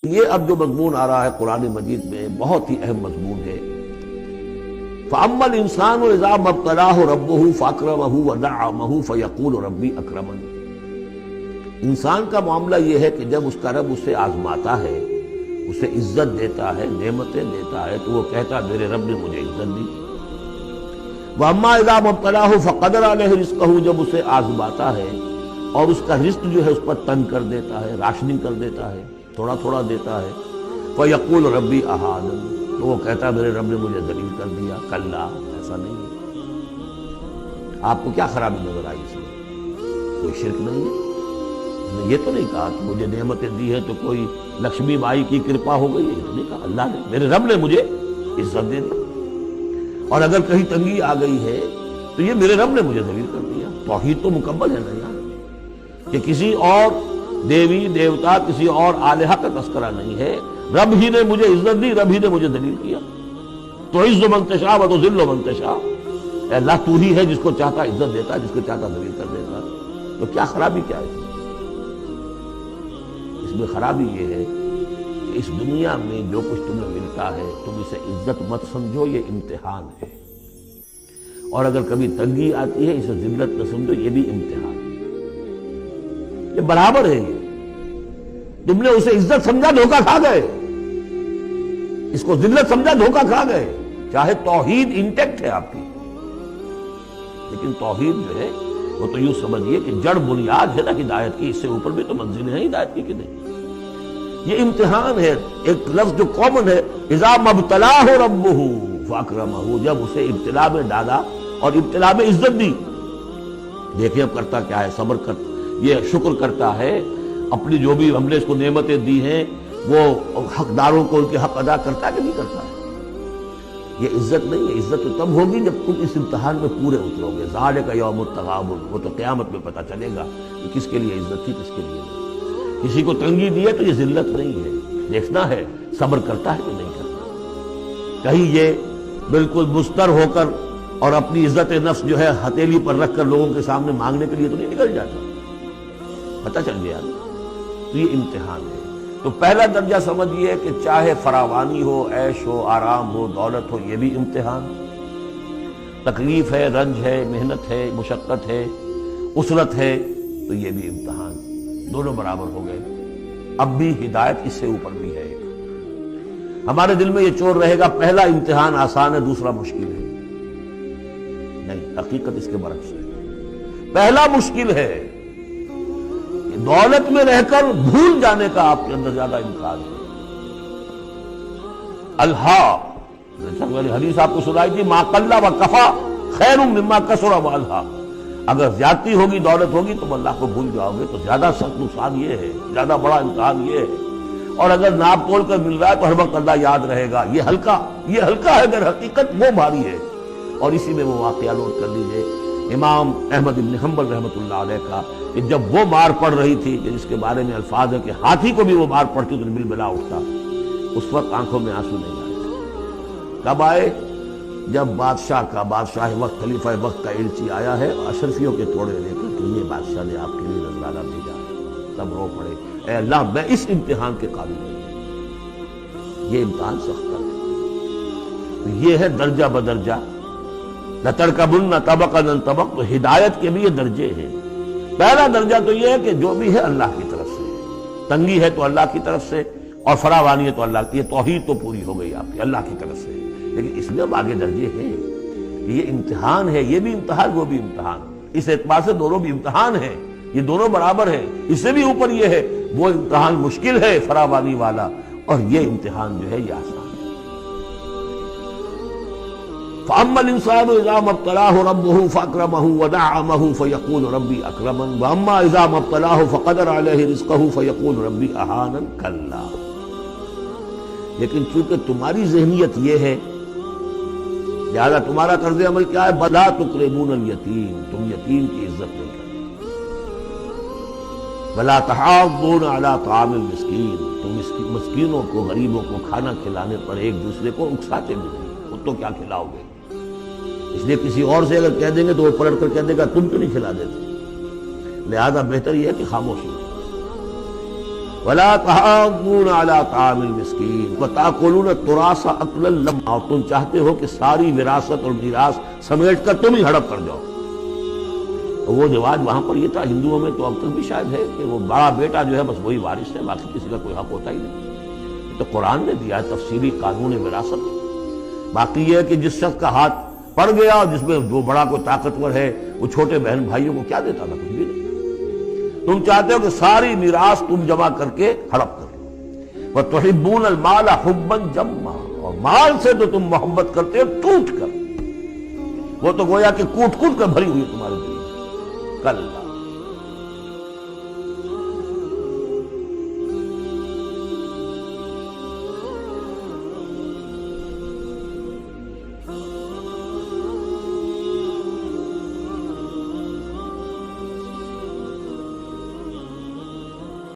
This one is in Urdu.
یہ اب جو مضمون آ رہا ہے قرآن مجید میں بہت ہی اہم مضمون ہے۔ فَأَمَّا الْإِنسَانُ إِذَا مَا ابْتَلَاهُ رَبُّهُ فَأَكْرَمَهُ وَنَعَّمَهُ فَيَقُولُ رَبِّي أَكْرَمَنِ۔ انسان کا معاملہ یہ ہے کہ جب اس کا رب اسے آزماتا ہے، اسے عزت دیتا ہے، نعمتیں دیتا ہے، تو وہ کہتا ہے میرے رب نے مجھے عزت دی۔ وَأَمَّا إِذَا مَا ابْتَلَاهُ فَقَدَرَ عَلَيْهِ رِزْقَهُ، جب اسے آزماتا ہے اور اس کا رزق جو ہے اس پر تنگ کر دیتا ہے، راشننگ کر دیتا ہے، تھوڑا تھوڑا دیتا ہے، فَيَقُولُ رَبِّي أَهَانَنِ، تو وہ کہتا ہے میرے رب نے مجھے ذلیل کر دیا۔ کلا، ایسا نہیں ہے۔ آپ کو کیا خرابی نظر آئی اس میں؟ کوئی شرک نہیں ہے۔ اس نے یہ تو نہیں کہا کہ مجھے نعمتیں دی ہے تو کوئی لکشمی مائی کی کرپا ہو گئی، یہ تو نہیں کہا۔ اللہ نے، میرے رب نے مجھے عزت دے دی، اور اگر کہیں تنگی آ گئی ہے تو یہ میرے رب نے مجھے ذلیل کر دیا۔ توحید تو مکمل ہے نا یار، کہ کسی اور دیوی دیوتا، کسی اور الہہ کا تذکرہ نہیں ہے، رب ہی نے مجھے عزت دی، رب ہی نے مجھے ذلیل کیا۔ تو عز من تشاء و تذل من تشاء، اے اللہ تو ہی ہے جس کو چاہتا عزت دیتا، جس کو چاہتا ذلیل کر دیتا۔ تو کیا خرابی کیا ہے اس میں؟ خرابی یہ ہے کہ اس دنیا میں جو کچھ تمہیں ملتا ہے تم اسے عزت مت سمجھو، یہ امتحان ہے، اور اگر کبھی تنگی آتی ہے اسے ذلت نہ سمجھو، یہ بھی امتحان ہے۔ یہ برابر ہے، یہ تم نے اسے عزت سمجھا، دھوکہ کھا گئے، اس کو ذلت سمجھا، دھوکہ کھا گئے۔ چاہے توحید انٹیکٹ ہے آپ کی، لیکن توحید جو ہے وہ تو یوں سمجھیے کہ جڑ بنیاد ہے نا ہدایت کی، اس سے اوپر بھی تو منزلیں ہیں ہدایت کی کہ نہیں؟ یہ امتحان ہے۔ ایک لفظ جو کامن ہے، اذا ما ابتلاہ ربہ فاکرمہ، جب اسے ابتلا میں ڈالا اور ابتلا میں عزت دی۔ دیکھیں اب کرتا کیا ہے، صبر کر، یہ شکر کرتا ہے، اپنی جو بھی ہم نے اس کو نعمتیں دی ہیں وہ حقداروں کو ان کے حق ادا کرتا ہے کہ نہیں کرتا ہے؟ یہ عزت نہیں ہے۔ عزت تو تب ہوگی جب تم اس امتحان میں پورے اترو گے۔ ذالک یوم التغابن، وہ تو قیامت میں پتہ چلے گا کہ کس کے لیے عزت تھی، کس کے لیے نہیں۔ کسی کو تنگی دی ہے تو یہ ذلت نہیں ہے، دیکھنا ہے صبر کرتا ہے کہ نہیں کرتا۔ کہیں یہ بالکل مستر ہو کر اور اپنی عزت نفس جو ہے ہتھیلی پر رکھ کر لوگوں کے سامنے مانگنے کے لیے تو نہیں نکل جاتا، پتہ چل گیا۔ تو یہ امتحان ہے۔ تو پہلا درجہ سمجھیے کہ چاہے فراوانی ہو، عیش ہو، آرام ہو، دولت ہو، یہ بھی امتحان، تکلیف ہے، رنج ہے، محنت ہے، مشقت ہے، اسرت ہے، تو یہ بھی امتحان، دونوں برابر ہو گئے۔ اب بھی ہدایت اس سے اوپر بھی ہے۔ ہمارے دل میں یہ چور رہے گا پہلا امتحان آسان ہے، دوسرا مشکل ہے۔ نہیں، حقیقت اس کے برعکس ہے۔ پہلا مشکل ہے، دولت میں رہ کر بھول جانے کا آپ کے اندر زیادہ امکان ہے۔ حدیث آپ کو سنائی تھی، ما قل و کفا خیر مما کثر و الہا، اگر زیادتی ہوگی، دولت ہوگی تو اللہ کو بھول جاؤ گے، تو زیادہ سخت نقصان یہ ہے، زیادہ بڑا امتحان یہ ہے۔ اور اگر ناپ تول کر مل رہا ہے تو ہر وقت اللہ یاد رہے گا، یہ ہلکا ہے، در حقیقت وہ بھاری ہے۔ اور اسی میں وہ واقعہ نوٹ کر لیجئے امام احمد بن حنبل رحمۃ اللہ علیہ کا، کہ جب وہ مار پڑ رہی تھی، جس کے بارے میں الفاظ ہے کہ ہاتھی کو بھی وہ مار پڑتی تو بلبلا اٹھتا، اس وقت آنکھوں میں آنسو نہیں آئے۔ کب آئے؟ جب بادشاہ وقت، خلیفہ وقت کا علچی آیا ہے، اشرفیوں کے توڑے لے کر کہ یہ بادشاہ نے آپ کے لیے نذرانہ بھیجا ہے، تب رو پڑے، اے اللہ میں اس امتحان کے قابل نہیں، یہ امتحان سخت ہے۔ یہ ہے درجہ بدرجہ، لَتَرْكَبُنَّ طَبَقًا عَنْ طَبَقٍ، تو ہدایت کے بھی یہ درجے ہیں۔ پہلا درجہ تو یہ ہے کہ جو بھی ہے اللہ کی طرف سے، تنگی ہے تو اللہ کی طرف سے، اور فراوانی ہے تو اللہ کی، یہ توحید تو پوری ہو گئی آپ کی اللہ کی طرف سے۔ لیکن اس میں اب آگے درجے ہیں کہ یہ امتحان ہے، یہ بھی امتحان، وہ بھی امتحان، اس اعتبار سے دونوں بھی امتحان ہیں، یہ دونوں برابر ہیں۔ اس سے بھی اوپر یہ ہے، وہ امتحان مشکل ہے فراوانی والا، اور یہ امتحان جو ہے یہ آسان ہے۔ فَأَمَّا الْإِنسَانُ إِذَا مَا ابْتَلَاهُ رَبُّهُ فَأَكْرَمَهُ وَنَعَّمَهُ فَيَقُولُ رَبِّي أَكْرَمَنِ وَأَمَّا إِذَا مَا ابْتَلَاهُ فَقَدَرَ عَلَيْهِ رِزْقَهُ فَيَقُولُ رَبِّي أَهَانَنِ كَلَّا۔ لیکن چونکہ تمہاری ذہنیت یہ ہے، لہذا تمہارا طرز عمل کیا ہے؟ بَلَا تُكْرِمُونَ الْيَتِيمَ، تم یتیم کی عزت نہیں کرتے، وَلَا تَحَاضُّونَ عَلَىٰ طَعَامِ الْمِسْكِينِ، تم مسکینوں کو، غریبوں کو کھانا کھلانے پر ایک دوسرے کو اکساتے بھی نہیں، خود تو کیا کھلاؤ گے؟ اس لیے کسی اور سے اگر کہہ دیں گے تو وہ پلٹ کر کہہ دے گا تم کیوں نہیں کھلا دیتے، لہذا بہتر یہ ہے کہ خاموش ہو۔ ولا تحاضون علی طعام المسکین وتأکلون التراث اکلا لما، اور تم چاہتے ہو کہ ساری وراثت اور میراث سمیٹ کر تم ہی ہڑپ کر جاؤ۔ وہ رواج وہاں پر یہ تھا، ہندوؤں میں تو اب تک بھی شاید ہے کہ وہ بڑا بیٹا جو ہے بس وہی وارث ہے، باقی کسی کا کوئی حق ہوتا ہی نہیں۔ تو قرآن نے دیا ہے تفصیلی قانون وراثت۔ باقی یہ ہے کہ جس شخص کا ہاتھ پڑ گیا اور جس میں جو بڑا کوئی طاقتور ہے وہ چھوٹے بہن بھائیوں کو کیا دیتا تھا؟ کچھ بھی نہیں۔ تم چاہتے ہو کہ ساری میراث تم جمع کر کے ہڑپ کر لو۔ وَتُحِبُّونَ الْمَالَ حُبًّا جَمًّا، اور مال سے تو تم محبت کرتے ہو ٹوٹ کر، وہ تو گویا کہ کوٹ کوٹ کر بھری ہوئی تمہارے دل میں۔ کل